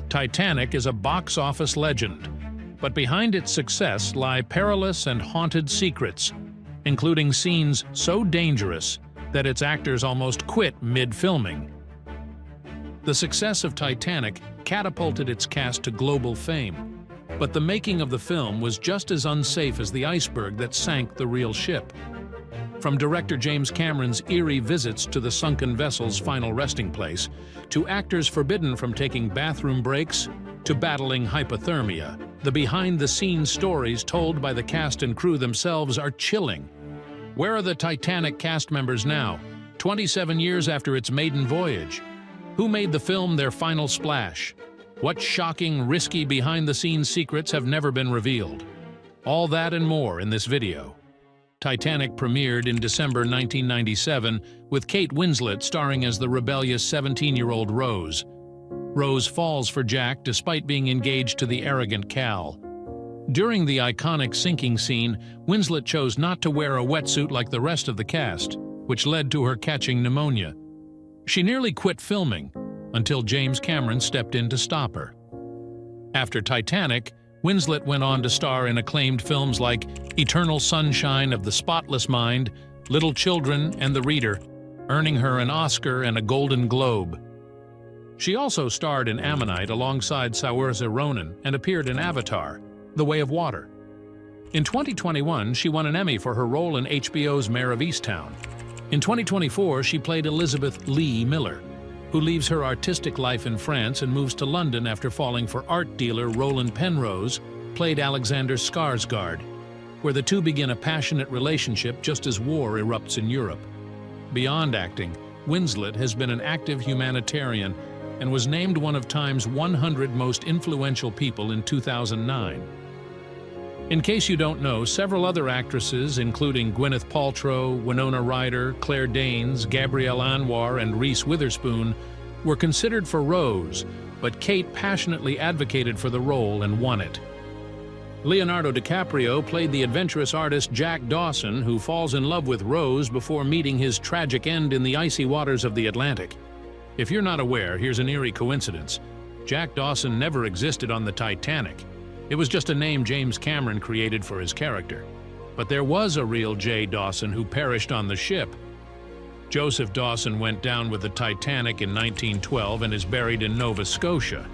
Titanic is a box office legend, but behind its success lie perilous and haunted secrets, including scenes so dangerous that its actors almost quit mid-filming. The success of Titanic catapulted its cast to global fame, but the making of the film was just as unsafe as the iceberg that sank the real ship. From director James Cameron's eerie visits to the sunken vessel's final resting place, to actors forbidden from taking bathroom breaks, to battling hypothermia, the behind-the-scenes stories told by the cast and crew themselves are chilling. Where are the Titanic cast members now, 27 years after its maiden voyage? Who made the film their final splash? What shocking, risky behind-the-scenes secrets have never been revealed? All that and more in this video. Titanic premiered in December 1997 with Kate Winslet starring as the rebellious 17-year-old Rose. Rose falls for Jack despite being engaged to the arrogant Cal. During the iconic sinking scene, Winslet chose not to wear a wetsuit like the rest of the cast, which led to her catching pneumonia. She nearly quit filming until James Cameron stepped in to stop her. After Titanic, Winslet went on to star in acclaimed films like Eternal Sunshine of the Spotless Mind, Little Children, and The Reader, earning her an Oscar and a Golden Globe. She also starred in Ammonite alongside Saoirse Ronan and appeared in Avatar: The Way of Water. In 2021, she won an Emmy for her role in HBO's Mare of Easttown. In 2024, she played Elizabeth Lee Miller, who leaves her artistic life in France and moves to London after falling for art dealer Roland Penrose, played Alexander Skarsgård, where the two begin a passionate relationship just as war erupts in Europe. Beyond acting, Winslet has been an active humanitarian and was named one of Time's 100 most influential people in 2009. In case you don't know, several other actresses, including Gwyneth Paltrow, Winona Ryder, Claire Danes, Gabrielle Anwar, and Reese Witherspoon, were considered for Rose, but Kate passionately advocated for the role and won it. Leonardo DiCaprio played the adventurous artist Jack Dawson, who falls in love with Rose before meeting his tragic end in the icy waters of the Atlantic. If you're not aware, here's an eerie coincidence. Jack Dawson never existed on the Titanic. It was just a name James Cameron created for his character. But there was a real J. Dawson who perished on the ship. Joseph Dawson went down with the Titanic in 1912 and is buried in Nova Scotia.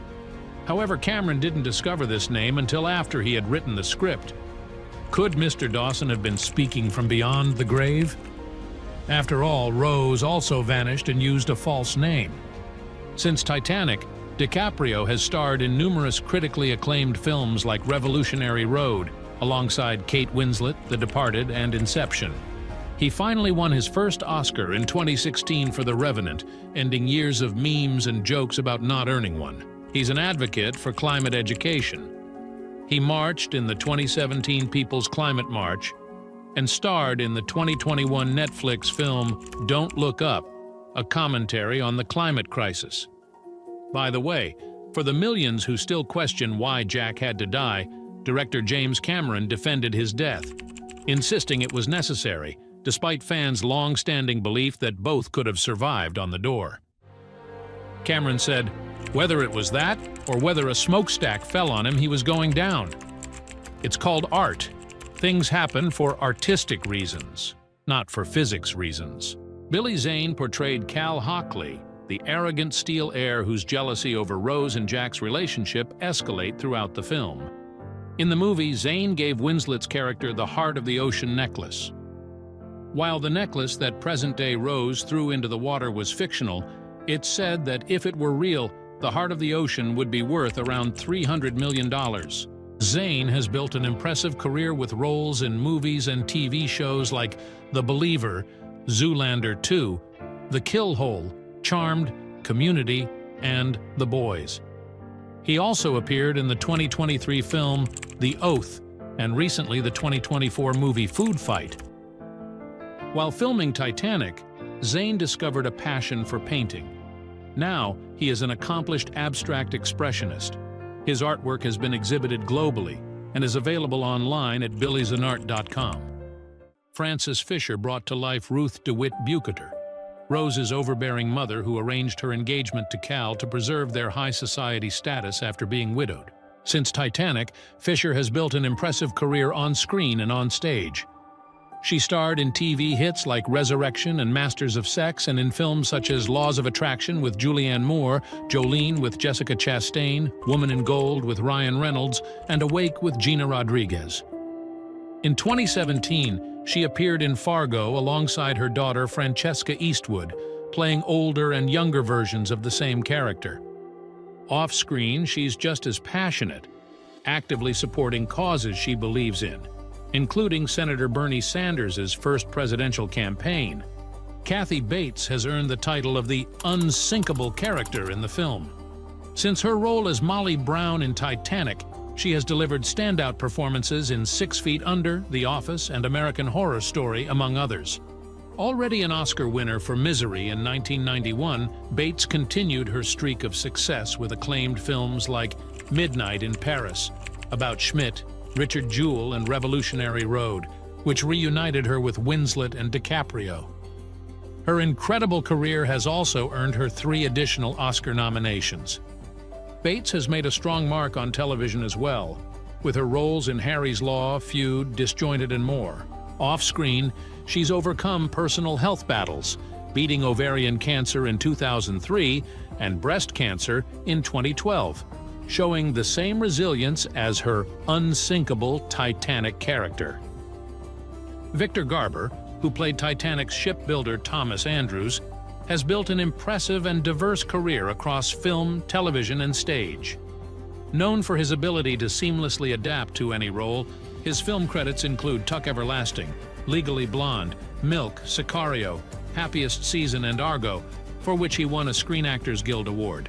However, Cameron didn't discover this name until after he had written the script. Could Mr. Dawson have been speaking from beyond the grave? After all, Rose also vanished and used a false name. Since Titanic, DiCaprio has starred in numerous critically acclaimed films like Revolutionary Road, alongside Kate Winslet, The Departed, and Inception. He finally won his first Oscar in 2016 for The Revenant, ending years of memes and jokes about not earning one. He's an advocate for climate education. He marched in the 2017 People's Climate March and starred in the 2021 Netflix film Don't Look Up, a commentary on the climate crisis. By the way, for the millions who still question why Jack had to die, director James Cameron defended his death, insisting it was necessary, despite fans' long-standing belief that both could have survived on the door. Cameron said, whether it was that or whether a smokestack fell on him, he was going down. It's called art. Things happen for artistic reasons, not for physics reasons. Billy Zane portrayed Cal Hockley, the arrogant steel heir whose jealousy over Rose and Jack's relationship escalate throughout the film. In the movie, Zane gave Winslet's character the Heart of the Ocean necklace. While the necklace that present-day Rose threw into the water was fictional, it's said that if it were real, the Heart of the Ocean would be worth around $300 million. Zane has built an impressive career with roles in movies and TV shows like The Believer, Zoolander 2, The Kill Hole, Charmed, Community, and The Boys. He also appeared in the 2023 film The Oath and recently the 2024 movie Food Fight. While filming Titanic, Zane discovered a passion for painting. Now, he is an accomplished abstract expressionist. His artwork has been exhibited globally and is available online at billysanart.com. Frances Fisher brought to life Ruth DeWitt Bukater. Rose's overbearing mother who arranged her engagement to Cal to preserve their high society status after being widowed. Since Titanic, Fisher has built an impressive career on screen and on stage. She starred in TV hits like Resurrection and Masters of Sex, and in films such as Laws of Attraction with Julianne Moore, Jolene with Jessica Chastain, Woman in Gold with Ryan Reynolds, and Awake with Gina Rodriguez. In 2017, she appeared in Fargo alongside her daughter Francesca Eastwood, playing older and younger versions of the same character. Off-screen, she's just as passionate, actively supporting causes she believes in, including Senator Bernie Sanders' first presidential campaign. Kathy Bates has earned the title of the unsinkable character in the film. Since her role as Molly Brown in Titanic, she has delivered standout performances in 6 Feet Under, The Office, and American Horror Story, among others. Already an Oscar winner for Misery in 1991, Bates continued her streak of success with acclaimed films like Midnight in Paris, about Schmidt, Richard Jewell, and Revolutionary Road, which reunited her with Winslet and DiCaprio. Her incredible career has also earned her 3 additional Oscar nominations. Bates has made a strong mark on television as well, with her roles in Harry's Law, Feud, Disjointed, and more. Off-screen, she's overcome personal health battles, beating ovarian cancer in 2003 and breast cancer in 2012. Showing the same resilience as her unsinkable Titanic character. Victor Garber, who played Titanic's shipbuilder Thomas Andrews, has built an impressive and diverse career across film, television, and stage. Known for his ability to seamlessly adapt to any role, his film credits include Tuck Everlasting, Legally Blonde, Milk, Sicario, Happiest Season, and Argo, for which he won a Screen Actors Guild Award.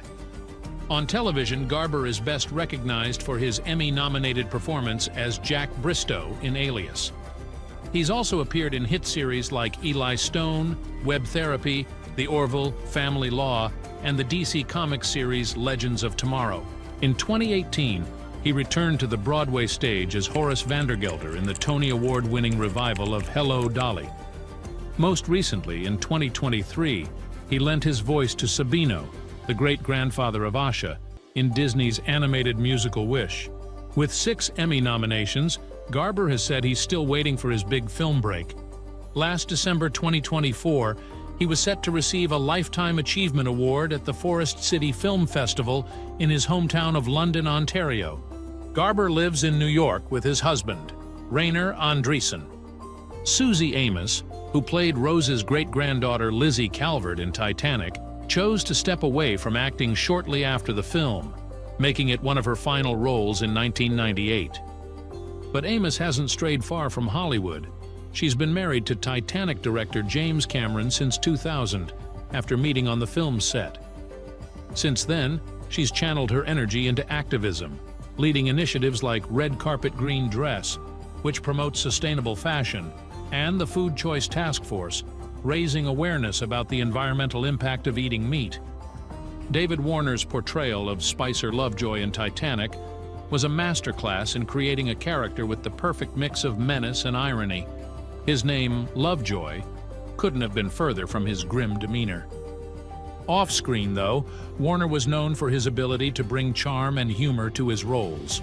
On television, Garber is best recognized for his Emmy-nominated performance as Jack Bristow in Alias. He's also appeared in hit series like Eli Stone, Web Therapy, The Orville, Family Law, and the DC Comics series Legends of Tomorrow. In 2018, he returned to the Broadway stage as Horace Vandergelder in the Tony Award-winning revival of Hello, Dolly. Most recently, in 2023, he lent his voice to Sabino, the great-grandfather of Asha, in Disney's animated musical Wish. With 6 Emmy nominations, Garber has said he's still waiting for his big film break. Last December 2024, he was set to receive a Lifetime Achievement Award at the Forest City Film Festival in his hometown of London, Ontario. Garber lives in New York with his husband, Rainer Andreessen. Susie Amos, who played Rose's great-granddaughter Lizzie Calvert in Titanic, chose to step away from acting shortly after the film, making it one of her final roles in 1998. But Amos hasn't strayed far from Hollywood. She's been married to Titanic director James Cameron since 2000, after meeting on the film's set. Since then, she's channeled her energy into activism, leading initiatives like Red Carpet Green Dress, which promotes sustainable fashion, and the Food Choice Task Force, raising awareness about the environmental impact of eating meat. David Warner's portrayal of Spicer Lovejoy in Titanic was a masterclass in creating a character with the perfect mix of menace and irony. His name, Lovejoy, couldn't have been further from his grim demeanor. Off-screen, though, Warner was known for his ability to bring charm and humor to his roles.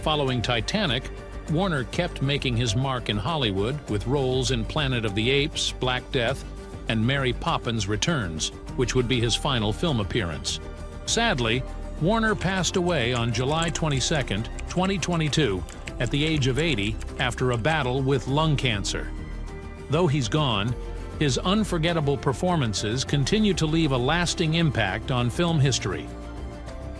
Following Titanic, Warner kept making his mark in Hollywood with roles in Planet of the Apes, Black Death, and Mary Poppins Returns, which would be his final film appearance. Sadly, Warner passed away on July 22, 2022, at the age of 80 after a battle with lung cancer. Though he's gone, his unforgettable performances continue to leave a lasting impact on film history.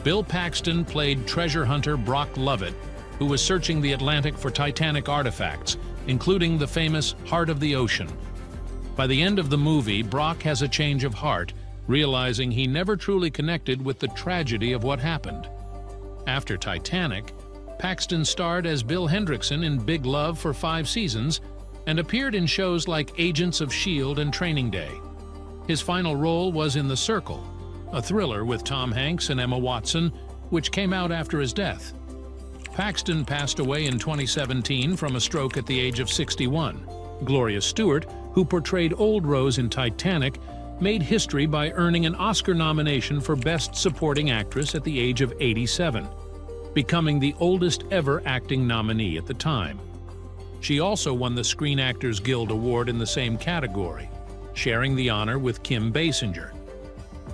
Bill Paxton played treasure hunter Brock Lovett, who was searching the Atlantic for Titanic artifacts, including the famous Heart of the Ocean. By the end of the movie, Brock has a change of heart, realizing he never truly connected with the tragedy of what happened. After Titanic, Paxton starred as Bill Hendrickson in Big Love for 5 seasons and appeared in shows like Agents of S.H.I.E.L.D. and Training Day. His final role was in The Circle, a thriller with Tom Hanks and Emma Watson, which came out after his death. Paxton passed away in 2017 from a stroke at the age of 61. Gloria Stewart, who portrayed Old Rose in Titanic, made history by earning an Oscar nomination for Best Supporting Actress at the age of 87, becoming the oldest ever acting nominee at the time. She also won the Screen Actors Guild Award in the same category, sharing the honor with Kim Basinger.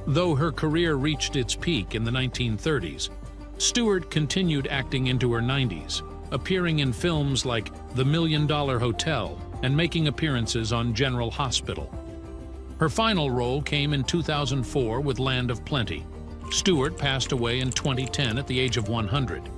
Though her career reached its peak in the 1930s, Stewart continued acting into her 90s, appearing in films like The $1 Million Hotel and making appearances on General Hospital. Her final role came in 2004 with Land of Plenty. Stewart passed away in 2010 at the age of 100.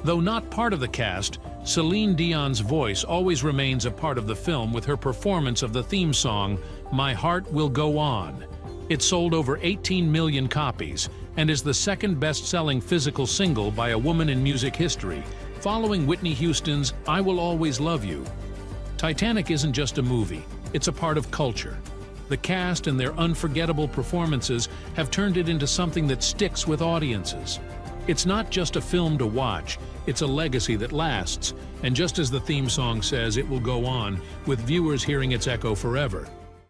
Though not part of the cast, Celine Dion's voice always remains a part of the film with her performance of the theme song, My Heart Will Go On. It sold over 18 million copies and is the second best-selling physical single by a woman in music history, following Whitney Houston's I Will Always Love You. Titanic isn't just a movie, it's a part of culture. The cast and their unforgettable performances have turned it into something that sticks with audiences. It's not just a film to watch, it's a legacy that lasts, and just as the theme song says, it will go on, with viewers hearing its echo forever.